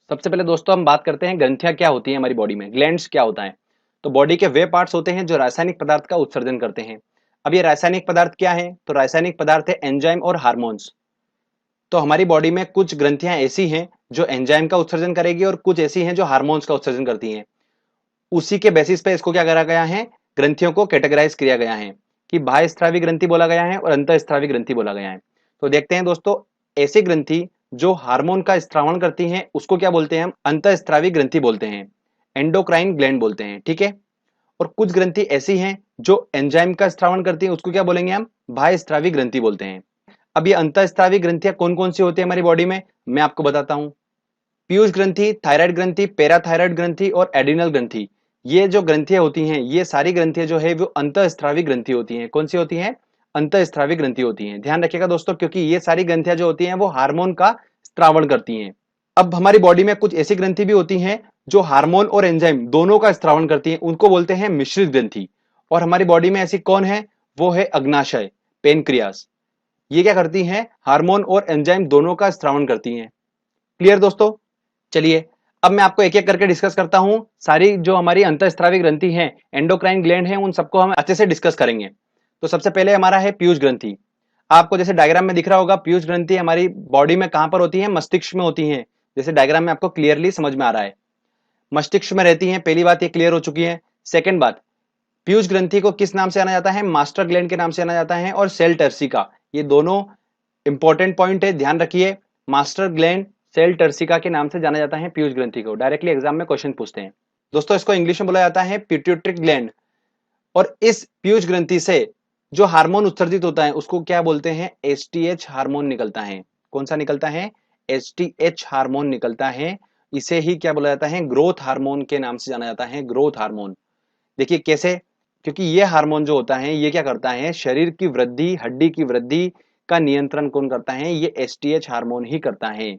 सबसे पहले दोस्तों हम बात करते हैं ग्रंथियां क्या होती हैं हमारी बॉडी में, ग्लैंड्स क्या होता है। तो बॉडी के वे पार्ट्स होते हैं जो रासायनिक पदार्थ का उत्सर्जन करते हैं। अब ये रासायनिक पदार्थ क्या है? तो रासायनिक पदार्थ है एंजाइम और हार्मोन्स। तो हमारी बॉडी में कुछ ग्रंथियां ऐसी हैं जो एंजाइम का उत्सर्जन करेगी और कुछ ऐसी हैं जो हार्मोन्स का उत्सर्जन करती हैं। उसी के बेसिस पे इसको क्या करा गया है, ग्रंथियों को कैटेगराइज किया गया है कि बाह्य स्रावी ग्रंथि बोला गया है और अंतःस्रावी ग्रंथि बोला गया है। तो देखते हैं दोस्तों, ऐसी ग्रंथि जो हार्मोन का स्त्रावण करती हैं उसको क्या बोलते हैं? हम अंतःस्रावी ग्रंथि बोलते हैं, एंडोक्राइन ग्लैंड बोलते हैं, ठीक है। और कुछ ग्रंथि ऐसी हैं जो एंजाइम का स्त्रावण करती हैं, उसको क्या बोलेंगे? हम बाह्य स्रावी ग्रंथि बोलते हैं। अब ये अंतःस्रावी ग्रंथियां कौन कौन सी होती है हमारी बॉडी में, मैं आपको बताता हूं। पीयूष ग्रंथि, थायराइड ग्रंथि, पैराथायराइड ग्रंथि और एडिनल ग्रंथि, ये जो ग्रंथियां होती हैं ये सारी ग्रंथियां जो है वो अंतःस्रावी ग्रंथि होती हैं। कौन सी होती हैं? अंतःस्रावी ग्रंथि होती हैं। ध्यान रखिएगा दोस्तों, क्योंकि ये सारी ग्रंथियां जो होती हैं वो हार्मोन का स्त्रावण करती हैं। अब हमारी बॉडी में कुछ ऐसी ग्रंथि भी होती हैं जो हार्मोन और एंजाइम दोनों का स्त्रावण करती हैं, उनको बोलते हैं मिश्रित ग्रंथि। और हमारी बॉडी में ऐसी कौन है? वो है अग्नाशय, पेनक्रियास। ये क्या करती हैं? हार्मोन और एंजाइम दोनों का स्त्रावण करती हैं। क्लियर दोस्तों? चलिए अब मैं आपको एक एक करके डिस्कस करता हूं। सारी जो हमारी अंतःस्रावी ग्रंथि हैं, एंडोक्राइन ग्लैंड हैं, उन सबको हम अच्छे से डिस्कस करेंगे। तो सबसे पहले हमारा है पीयूष ग्रंथि। आपको जैसे डायग्राम में दिख रहा होगा, पीयूष ग्रंथि हमारी बॉडी में कहां पर होती है? मस्तिष्क में होती है। जैसे डायग्राम में आपको क्लियरली समझ में आ रहा है, मस्तिष्क में रहती है। पहली बात ये क्लियर हो चुकी है। सेकंड बात, पीयूष ग्रंथि को किस नाम से जाना जाता है? मास्टर ग्लैंड के नाम से जाना जाता है, और सेल टर्सिका, ये दोनों इंपॉर्टेंट पॉइंट है, ध्यान रखिए। मास्टर ग्लैंड, सेल टर्सिका के नाम से जाना जाता है पीयूष ग्रंथि को। डायरेक्टली एग्जाम में क्वेश्चन पूछते हैं दोस्तों। इसको इंग्लिश में बोला जाता है पिट्यूटरी ग्लैंड। और इस पीयूष ग्रंथि से जो हार्मोन उत्सर्जित होता है उसको क्या बोलते हैं? एसटीएच हार्मोन निकलता है। कौन सा निकलता है? एसटीएच हार्मोन निकलता है। इसे ही क्या बोला जाता है? ग्रोथ हार्मोन के नाम से जाना जाता है, ग्रोथ हार्मोन। देखिए कैसे, क्योंकि ये हार्मोन जो होता है ये क्या करता है? शरीर की वृद्धि, हड्डी की वृद्धि का नियंत्रण कौन करता है? ये एसटीएच हार्मोन ही करता है।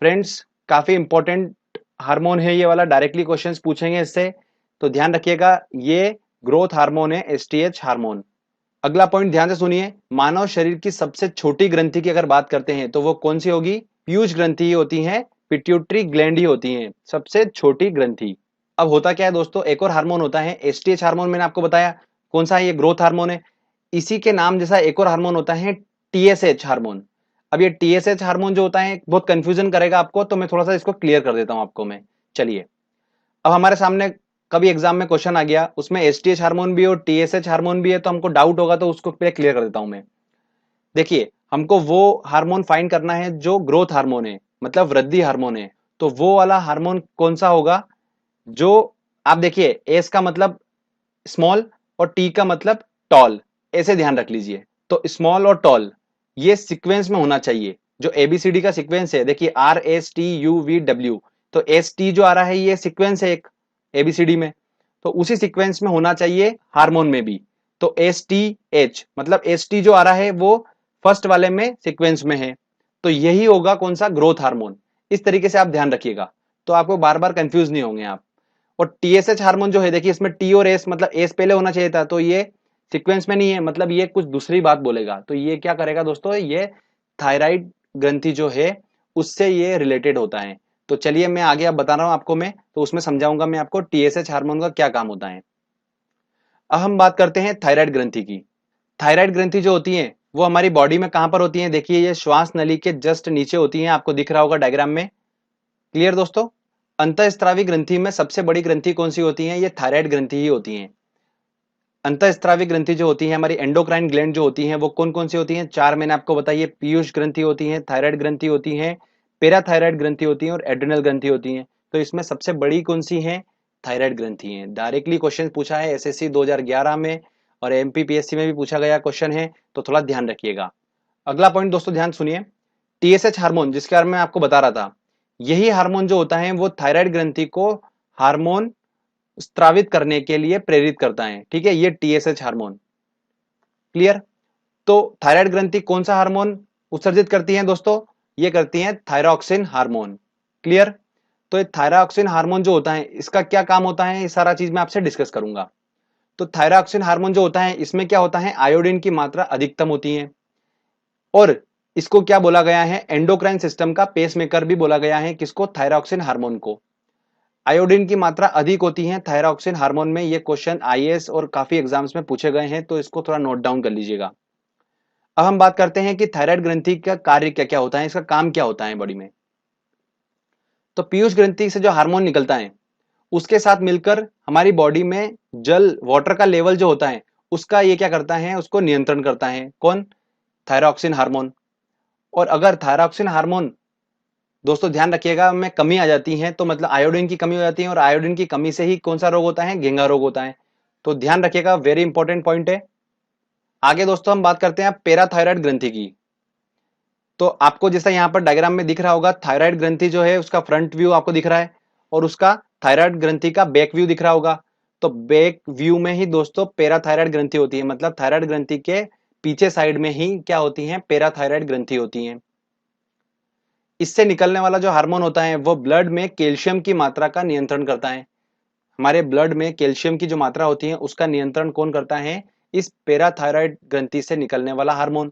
फ्रेंड्स, काफी इंपॉर्टेंट हार्मोन है ये वाला, डायरेक्टली क्वेश्चंस पूछेंगे इससे, तो ध्यान रखिएगा। ये ग्रोथ हार्मोन है, एसटीएच हार्मोन। अगला पॉइंट ध्यान से सुनिए, मानव शरीर की सबसे छोटी ग्रंथि की अगर बात करते हैं तो वो कौन सी होगी? पीयूष ग्रंथि ही होती है, पिट्यूटरी ग्लैंड ही होती है सबसे छोटी ग्रंथि। अब होता क्या है दोस्तों, एक और हार्मोन होता है एसटीएच हार्मोन, मैंने आपको बताया कौन सा है, ये ग्रोथ हार्मोन है। इसी के नाम जैसा एक और हार्मोन होता है टीएसएच हार्मोन। अब ये टीएसएच हार्मोन जो होता है बहुत कंफ्यूजन करेगा आपको, तो मैं थोड़ा सा इसको क्लियर कर देता हूं आपको मैं। चलिए, अब हमारे सामने कभी एग्जाम में क्वेश्चन आ गया, उसमें एसटीएच हार्मोन भी और टीएसएच हार्मोन भी है, तो हमको डाउट होगा, तो उसको पहले क्लियर कर देता हूं मैं। देखिए, हमको वो हार्मोन फाइंड करना है जो ग्रोथ हार्मोन है, मतलब वृद्धि हार्मोन है। तो वो वाला हार्मोन कौन सा होगा? जो, आप देखिए, एस का मतलब स्मॉल और टी का मतलब टॉल, ऐसे ध्यान रख लीजिए। तो स्मॉल और टॉल ये सीक्वेंस में होना चाहिए। जो एबीसीडी का सीक्वेंस है, देखिए RSTUVW, तो ST जो आ रहा है ये सीक्वेंस है एक एबीसीडी में, तो उसी सीक्वेंस में होना चाहिए हार्मोन में भी। तो STH मतलब ST जो आ रहा है वो फर्स्ट वाले में सीक्वेंस में है, तो यही होगा कौन सा? Growth hormone. इस तरीके से आप ध्यान रखिएगा, तो आपको बार बार कंफ्यूज नहीं होंगे आप। और टीएसएच हार्मोन जो है, देखिए इसमें टी और एस, मतलब एस पहले होना चाहिए था, तो ये सीक्वेंस में नहीं है, मतलब ये कुछ दूसरी बात बोलेगा। तो ये क्या करेगा दोस्तों? ये थायराइड ग्रंथि जो है उससे ये रिलेटेड होता है। तो चलिए मैं आगे अब बता रहा हूं आपको, मैं तो उसमें समझाऊंगा मैं आपको टीएसएच हार्मोन का क्या काम होता है। अब हम बात करते हैं थायराइड ग्रंथि की। थायराइड ग्रंथि जो होती है वो हमारी बॉडी में कहां पर होती है? देखिए ये श्वास नली के जस्ट नीचे होती है, आपको दिख रहा होगा डायग्राम में। क्लियर दोस्तों? अंतःस्रावी ग्रंथि में सबसे बड़ी ग्रंथि कौन सी होती है? ये थायराइड ग्रंथि ही होती है। अंतःस्रावी ग्रंथि जो होती है हमारी एंडोक्राइन ग्लैंड जो होती है वो कौन कौन सी होती हैं? चार मैंने आपको बताई है। पीयूष ग्रंथि होती है, थायराइड ग्रंथि होती है, पैराथायराइड ग्रंथि होती है और एड्रिनल ग्रंथि होती है। तो इसमें सबसे बड़ी कौन सी है? थायराइड ग्रंथि है। डायरेक्टली क्वेश्चन पूछा है एसएससी 2011 में, और एमपीपीएससी में भी पूछा गया क्वेश्चन है, तो थोड़ा ध्यान रखिएगा। अगला पॉइंट दोस्तों ध्यान सुनिए, टीएसएच हार्मोन जिसके बारे में मैं आपको बता रहा था, यही हार्मोन जो होता है वो थायराइड ग्रंथि को हार्मोन स्त्रावित करने के लिए प्रेरित करता है। ठीक है, ये टीएसएच हार्मोन। क्लियर? तो थायराइड ग्रंथि कौन सा हार्मोन उत्सर्जित करती है दोस्तों? ये करती है थायरॉक्सिन हार्मोन। क्लियर? तो ये थायरॉक्सिन हार्मोन जो होता है इसका क्या काम होता है, ये सारा चीज मैं आपसे डिस्कस करूंगा। तो थायरॉक्सिन हार्मोन जो होता है इसमें क्या होता है? आयोडीन की मात्रा अधिकतम होती है, और इसको क्या बोला गया है, एंडोक्राइन सिस्टम का पेसमेकर भी बोला गया है। किसको, थायरॉक्सिन हार्मोन को। आयोडीन की मात्रा अधिक होती है थायरॉक्सिन हार्मोन में। ये क्वेश्चन आईएएस और काफी एग्जाम्स में पूछे गए हैं, तो इसको थोड़ा नोट डाउन कर लीजिएगा। अब हम बात करते हैं कि थायराइड ग्रंथि का कार्य क्या क्या होता है, इसका काम क्या होता है बॉडी में। तो पीयूष ग्रंथि से जो हार्मोन निकलता है उसके साथ मिलकर हमारी बॉडी में जल वाटर का लेवल जो होता है उसका ये क्या करता है, उसको नियंत्रण करता है। कौन, थायरॉक्सिन हार्मोन। और अगर थायरॉक्सिन हार्मोन दोस्तों ध्यान रखिएगा में कमी आ जाती है तो मतलब आयोडीन की कमी हो जाती है, और आयोडीन की कमी से ही कौन सा रोग होता है, घेंगा रोग होता है। तो ध्यान रखिएगा, वेरी इंपॉर्टेंट पॉइंट है। आगे दोस्तों हम बात करते हैं पैराथायराइड ग्रंथि की। तो आपको जैसा यहाँ पर डायग्राम में दिख रहा होगा, थायराइड ग्रंथि जो है उसका फ्रंट व्यू आपको दिख रहा है और उसका थायराइड ग्रंथि का बैक व्यू दिख रहा होगा। तो बैक व्यू में ही दोस्तों पैराथायराइड ग्रंथि होती है, मतलब थायराइड ग्रंथि के पीछे साइड में ही क्या होती है, पैराथायराइड ग्रंथि होती है। इससे निकलने वाला जो हार्मोन होता है वो ब्लड में कैल्शियम की मात्रा का नियंत्रण करता है। हमारे ब्लड में कैल्शियम की जो मात्रा होती है उसका नियंत्रण कौन करता है, इस पैराथायराइड ग्रंथि से निकलने वाला हार्मोन।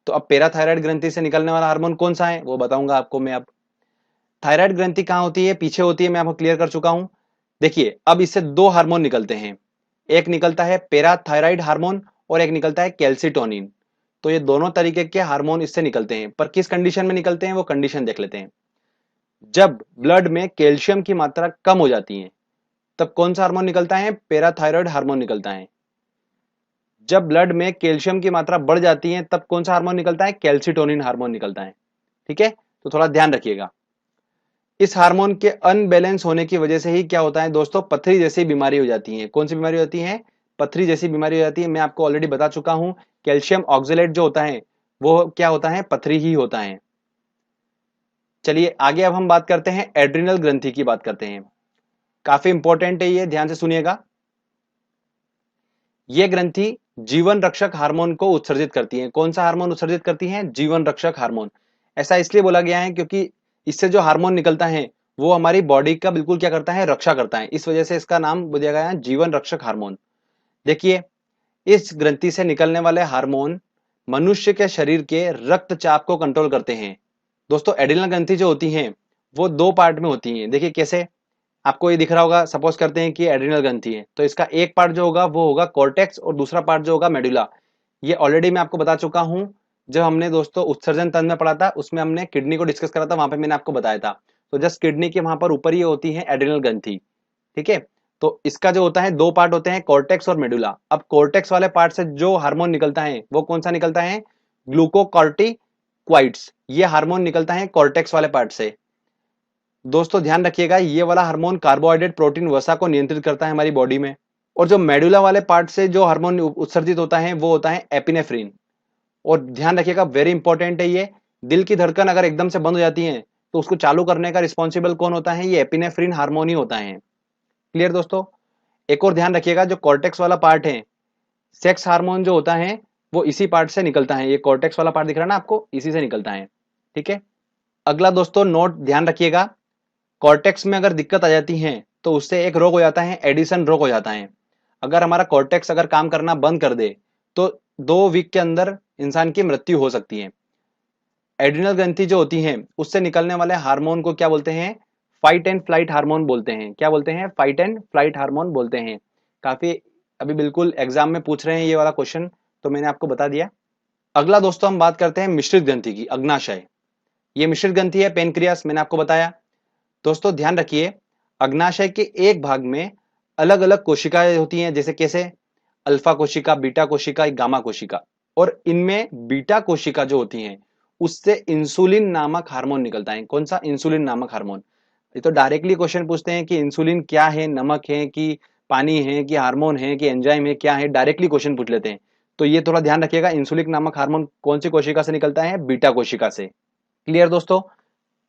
तो अब पैराथायराइड ग्रंथि से निकलने वाला हार्मोन कौन सा है वो बताऊंगा आपको मैं। अब थायराइड ग्रंथि कहाँ होती है, पीछे होती है, मैं आपको क्लियर कर चुका हूं। देखिए अब इससे दो हार्मोन निकलते हैं, एक निकलता है पैराथायराइड हार्मोन और एक निकलता है कैल्सिटोनिन। तो ये दोनों तरीके के हार्मोन इससे निकलते हैं, पर किस कंडीशन में निकलते हैं वो कंडीशन देख लेते हैं। जब ब्लड में कैल्शियम की मात्रा कम हो जाती है तब कौन सा हार्मोन निकलता है, पैराथायराइड हार्मोन निकलता है। जब ब्लड में कैल्शियम की मात्रा बढ़ जाती है तब कौन सा हार्मोन निकलता है, कैल्सिटोनिन हार्मोन निकलता है। ठीक है, तो थोड़ा ध्यान रखिएगा। इस हार्मोन के अनबैलेंस होने की वजह से ही क्या होता है दोस्तों, पथरी जैसी बीमारी हो जाती है। कौन सी बीमारी होती है, पथरी जैसी बीमारी हो जाती है। मैं आपको ऑलरेडी बता चुका हूं, कैल्शियम ऑक्सलेट जो होता है वो क्या होता है, पथरी ही होता है। चलिए आगे अब हम बात करते हैं एड्रिनल ग्रंथि की बात करते हैं। काफी इंपॉर्टेंट है ये, ध्यान से सुनिएगा। ये ग्रंथि जीवन रक्षक हार्मोन को उत्सर्जित करती है। कौन सा हार्मोन उत्सर्जित करती है, जीवन रक्षक हार्मोन। ऐसा इसलिए बोला गया है क्योंकि इससे जो हार्मोन निकलता है वो हमारी बॉडी का बिल्कुल क्या करता है, रक्षा करता है। इस वजह से इसका नाम दिया गया है जीवन रक्षक हार्मोन। देखिए इस ग्रंथि से निकलने वाले हार्मोन मनुष्य के शरीर के रक्तचाप को कंट्रोल करते हैं। दोस्तों एड्रिनल ग्रंथि जो होती हैं वो दो पार्ट में होती हैं। देखिए कैसे, आपको ये दिख रहा होगा, सपोज करते हैं कि एड्रिनल ग्रंथि है तो इसका एक पार्ट जो होगा वो होगा कॉर्टेक्स और दूसरा पार्ट जो होगा मेडुला। ये ऑलरेडी मैं आपको बता चुका हूं, जब हमने दोस्तों उत्सर्जन तंत्र में पढ़ा था उसमें हमने किडनी को डिस्कस करा था, वहां पे मैंने आपको बताया था। तो जस्ट किडनी के वहां पर ऊपर ही होती है एड्रिनल ग्रंथि। ठीक है, तो इसका जो होता है दो पार्ट होते हैं, कॉर्टेक्स और मेडुला। अब कॉर्टेक्स वाले पार्ट से जो हार्मोन निकलता है वो कौन सा निकलता है, ग्लूकोकॉर्टिक्वाइड्स। ये हार्मोन निकलता है कॉर्टेक्स वाले पार्ट से। दोस्तों ध्यान रखिएगा, ये वाला हार्मोन कार्बोहाइड्रेट प्रोटीन वसा को नियंत्रित करता है हमारी बॉडी में। और जो मेडुला वाले पार्ट से जो हार्मोन उत्सर्जित होता है वो होता है एपिनेफ्रिन। और ध्यान रखिएगा, वेरी इंपॉर्टेंट है ये, दिल की धड़कन अगर एकदम से बंद हो जाती है तो उसको चालू करने का रिस्पॉन्सिबल कौन होता है, ये एपिनेफ्रिन हार्मोन ही होता है। क्लियर दोस्तों। एक और ध्यान रखिएगा, जो कॉर्टेक्स वाला पार्ट है, सेक्स हार्मोन जो होता है वो इसी पार्ट से निकलता है। ये कॉर्टेक्स वाला पार्ट दिख रहा है ना आपको, इसी से निकलता है। ठीक है, अगला दोस्तों नोट ध्यान रखिएगा, कॉर्टेक्स में अगर दिक्कत आ जाती है तो उससे एक रोग हो जाता है, एडिसन रोग हो जाता है। अगर हमारा कॉर्टेक्स अगर काम करना बंद कर दे तो 2 वीक के अंदर इंसान की मृत्यु हो सकती है। एड्रिनल ग्रंथि जो होती है उससे निकलने वाले हार्मोन को क्या बोलते हैं, फाइट एंड फ्लाइट हार्मोन बोलते हैं। क्या बोलते हैं, फाइट एंड फ्लाइट हार्मोन बोलते हैं। काफी अभी बिल्कुल एग्जाम में पूछ रहे हैं ये वाला क्वेश्चन, तो मैंने आपको बता दिया। अगला दोस्तों हम बात करते हैं मिश्रित ग्रंथि की, अग्नाशय। ये मिश्रित ग्रंथि है पेनक्रियास, मैंने आपको बताया। दोस्तों ध्यान रखिए, अग्नाशय के एक भाग में अलग अलग कोशिकाएं होती हैं, जैसे कैसे, अल्फा कोशिका, बीटा कोशिका, गामा कोशिका। और इनमें बीटा कोशिका जो होती हैं उससे इंसुलिन नामक हार्मोन निकलता है। कौन सा, इंसुलिन नामक हार्मोन। ये तो डायरेक्टली क्वेश्चन पूछते हैं कि इंसुलिन क्या है, नमक है कि पानी है कि हार्मोन है कि एंजाइम है, क्या है, डायरेक्टली क्वेश्चन पूछ लेते हैं। तो ये थोड़ा ध्यान रखिएगा, इंसुलिन नामक हार्मोन कौन सी कोशिका से निकलता है, बीटा कोशिका से। क्लियर दोस्तों।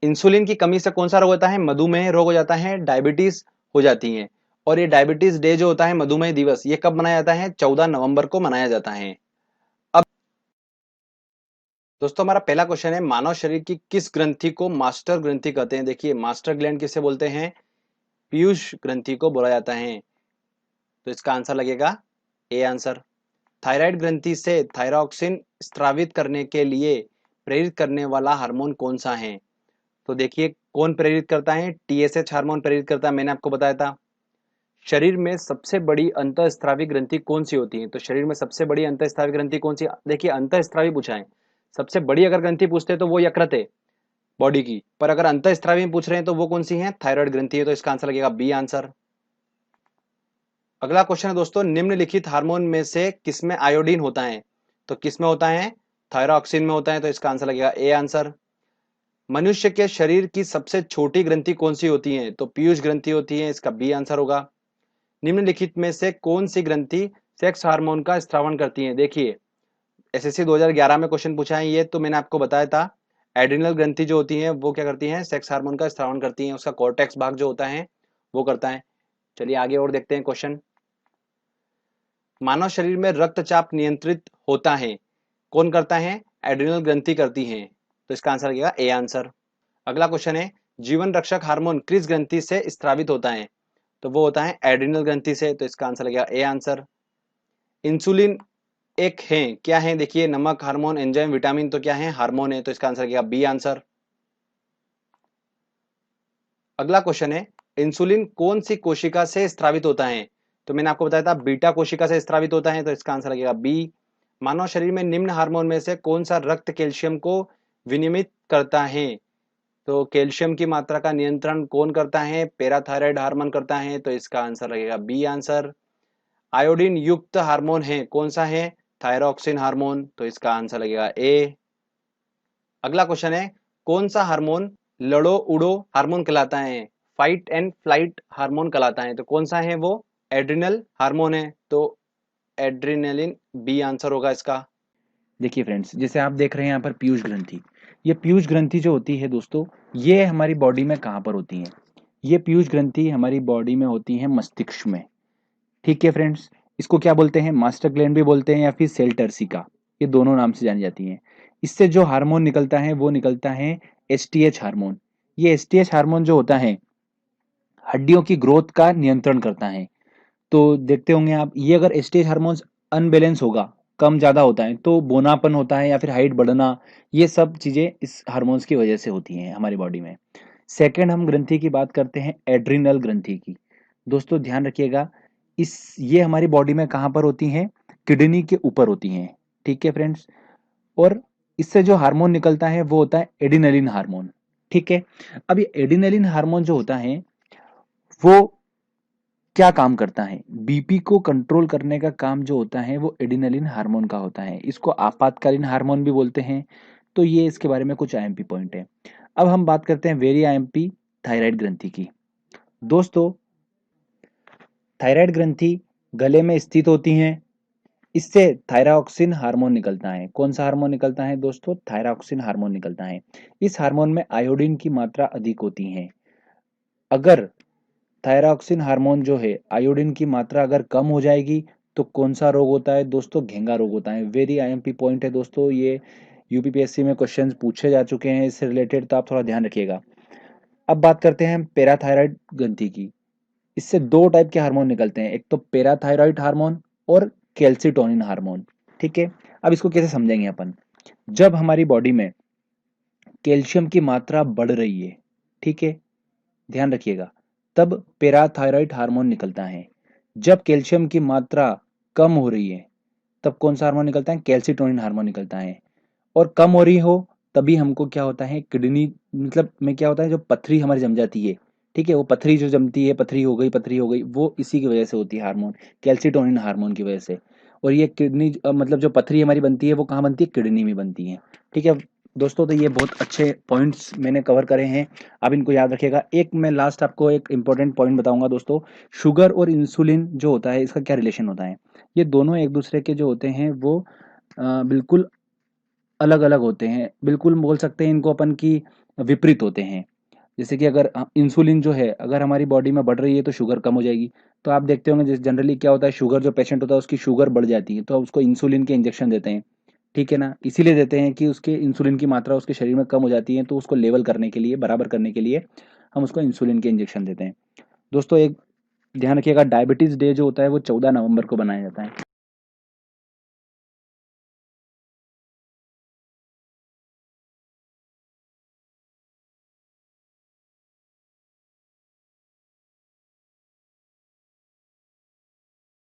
इंसुलिन की कमी से कौन सा रोग होता है, मधुमेह रोग हो जाता है, डायबिटीज हो जाती है। और ये डायबिटीज डे जो होता है, मधुमेह दिवस, ये कब मनाया जाता है, 14 नवंबर को मनाया जाता है। अब दोस्तों हमारा पहला क्वेश्चन है, मानव शरीर की किस ग्रंथि को मास्टर ग्रंथि कहते हैं। देखिए मास्टर ग्लैंड किसे बोलते हैं, पीयूष ग्रंथि को बोला जाता है। तो इसका आंसर लगेगा ए आंसर। थायराइड ग्रंथि से थायरॉक्सिन स्त्रावित करने के लिए प्रेरित करने वाला हार्मोन कौन सा है? तो देखिए कौन प्रेरित करता है? TSH हार्मोन प्रेरित करता है, मैंने आपको बताया था। शरीर में सबसे बड़ी अंतःस्रावी ग्रंथि कौन सी होती है? तो शरीर में सबसे बड़ी अंतःस्रावी ग्रंथि कौन सी? देखिए अंतःस्रावी पूछा है, सबसे बड़ी अगर ग्रंथि पूछते हैं तो वो यकृत है बॉडी की, पर अगर अंतःस्रावी में पूछ रहे हैं तो वो कौन सी है? थायराइड ग्रंथि है। तो इसका आंसर लगेगा बी आंसर। अगला क्वेश्चन है दोस्तों, निम्नलिखित हार्मोन में से किसमें आयोडीन होता है? तो किसमें होता है? थायरॉक्सिन में होता है। तो इसका आंसर लगेगा ए आंसर। मनुष्य के शरीर की सबसे छोटी ग्रंथि कौन सी होती है? तो पीयूष ग्रंथि होती है। इसका बी आंसर होगा। निम्नलिखित में से कौन सी ग्रंथि सेक्स हार्मोन का स्रावन करती है? देखिए एसएससी 2011 में क्वेश्चन पूछा है, ये तो मैंने आपको बताया था। एड्रिनल ग्रंथि जो होती है वो क्या करती है? सेक्स हार्मोन का स्रावन करती है। उसका कॉर्टेक्स भाग जो होता है वो करता है। चलिए आगे और देखते हैं क्वेश्चन। मानव शरीर में रक्तचाप नियंत्रित होता है, कौन करता है? एड्रिनल ग्रंथि करती है। तो इसका आंसर लगेगा ए आंसर। अगला क्वेश्चन है, जीवन रक्षक हार्मोन किस ग्रंथि से स्रावित होता है? तो वो होता है एड्रिनल ग्रंथि से। तो इसका आंसर लगेगा ए आंसर। इंसुलिन एक है, क्या है? देखिए नमक, हार्मोन, एंजाइम, विटामिन, तो क्या है? हार्मोन है। तो इसका आंसर लगेगा बी आंसर। अगला क्वेश्चन है, इंसुलिन कौन सी कोशिका से स्रावित होता है? तो मैंने आपको बताया था बीटा कोशिका से स्रावित होता है। तो इसका आंसर लगेगा बी। मानव शरीर में निम्न हार्मोन में से कौन सा रक्त कैल्शियम को विनियमित करता है? तो कैल्शियम की मात्रा का नियंत्रण कौन करता है? पैराथायराइड हार्मोन करता है। तो इसका आंसर लगेगा बी आंसर। आयोडीन युक्त हार्मोन है, कौन सा है? Thyroxine hormone. तो इसका आंसर लगेगा ए। अगला क्वेश्चन है, कौन सा हार्मोन लड़ो उड़ो हार्मोन कहलाता है? फाइट एंड फ्लाइट हार्मोन कहलाता है। तो कौन सा है वो? एड्रिनल हार्मोन है। तो एड्रिनलिन बी आंसर होगा इसका। देखिए फ्रेंड्स, जैसे आप देख रहे हैं यहाँ पर पीयूष ग्रंथि। ये पीयूष ग्रंथि जो होती है दोस्तों, ये हमारी बॉडी में कहाँ पर होती है? ये पीयूष ग्रंथि हमारी बॉडी में होती है मस्तिष्क में। ठीक है फ्रेंड्स, इसको क्या बोलते हैं? मास्टर ग्लैंड भी बोलते हैं या फिर सेल टर्सिका, ये दोनों नाम से जानी जाती हैं। इससे जो हार्मोन निकलता है वो निकलता है एसटीएच हार्मोन। ये एसटीएच हार्मोन जो होता है हड्डियों की ग्रोथ का नियंत्रण करता है। तो देखते होंगे आप, ये अगर एस्टेज हार्मोन्स अनबैलेंस होगा, कम ज़्यादा होता है, तो बोनापन होता है या फिर हाइट बढ़ना, ये सब चीज़ें इस हार्मोन्स की वजह से होती हैं हमारी बॉडी में। सेकंड हम ग्रंथि की बात करते हैं, एड्रिनल ग्रंथि की। दोस्तों ध्यान रखिएगा, ये हमारी बॉडी में कहाँ पर होती हैं? किडनी के ऊपर होती हैं। ठीक है फ्रेंड्स, और इससे जो हार्मोन निकलता है वो होता है एडिनेलिन हार्मोन। ठीक है, अब ये एडिनेलिन हार्मोन जो होता है वो क्या काम करता है? बीपी को कंट्रोल करने का काम जो होता है वो एडिनलिन हार्मोन का होता है। इसको आपातकालीन हार्मोन भी बोलते हैं। तो ये इसके बारे में कुछ आईएमपी पॉइंट है। अब हम बात करते हैं वेरी आईएमपी थायराइड ग्रंथि की। दोस्तों, थायराइड ग्रंथि गले में स्थित होती हैं। इससे थायरॉक्सिन हार्मोन निकलता है। कौन सा हार्मोन निकलता है दोस्तों? थायरॉक्सिन हार्मोन निकलता है। इस हार्मोन में आयोडीन की मात्रा अधिक होती है। अगर थायरॉक्सिन हार्मोन जो है, आयोडीन की मात्रा अगर कम हो जाएगी तो कौन सा रोग होता है दोस्तों? घेंगा रोग होता है। वेरी आईएमपी पॉइंट है दोस्तों, ये यूपीपीएससी में क्वेश्चंस पूछे जा चुके हैं इससे रिलेटेड, तो आप थोड़ा ध्यान रखिएगा। अब बात करते हैं पैराथायराइड ग्रंथि की। इससे दो टाइप के हार्मोन निकलते हैं, एक तो पैराथायराइड हार्मोन और कैल्सिटोनिन हार्मोन। ठीक है, अब इसको कैसे समझेंगे अपन? जब हमारी बॉडी में कैल्शियम की मात्रा बढ़ रही है, ठीक है, ध्यान रखिएगा, तब पैराथायराइड हार्मोन निकलता है। जब कैल्शियम की मात्रा कम हो रही है तब कौन सा हार्मोन निकलता है? कैल्सिटोनिन हार्मोन निकलता है। और कम हो रही हो तभी हमको क्या होता है? किडनी मतलब में क्या होता है, जो पथरी हमारी जम जाती है, ठीक है, वो पथरी जो जमती है, पथरी हो गई, वो इसी की वजह से होती है, हार्मोन कैल्सिटोनिन हार्मोन की वजह से। और ये किडनी मतलब जो पथरी हमारी बनती है वो कहाँ बनती है? किडनी में बनती है। ठीक है दोस्तों, तो ये बहुत अच्छे पॉइंट्स मैंने कवर करे हैं, आप इनको याद रखिएगा। एक मैं लास्ट आपको एक इंपॉर्टेंट पॉइंट बताऊंगा दोस्तों, शुगर और इंसुलिन जो होता है इसका क्या रिलेशन होता है? ये दोनों एक दूसरे के जो होते हैं वो बिल्कुल अलग अलग होते हैं, बिल्कुल बोल सकते हैं इनको अपन की विपरीत होते हैं। जैसे कि अगर इंसुलिन जो है अगर हमारी बॉडी में बढ़ रही है तो शुगर कम हो जाएगी। तो आप देखते होंगे जैसे जनरली क्या होता है, शुगर जो पेशेंट होता है उसकी शुगर बढ़ जाती है तो उसको इंसुलिन के इंजेक्शन देते हैं। ठीक है ना, इसीलिए देते हैं कि उसके इंसुलिन की मात्रा उसके शरीर में कम हो जाती है, तो उसको लेवल करने के लिए, बराबर करने के लिए हम उसको इंसुलिन के इंजेक्शन देते हैं। दोस्तों एक ध्यान रखिएगा, डायबिटीज डे जो होता है वो 14 नवंबर को मनाया जाता है।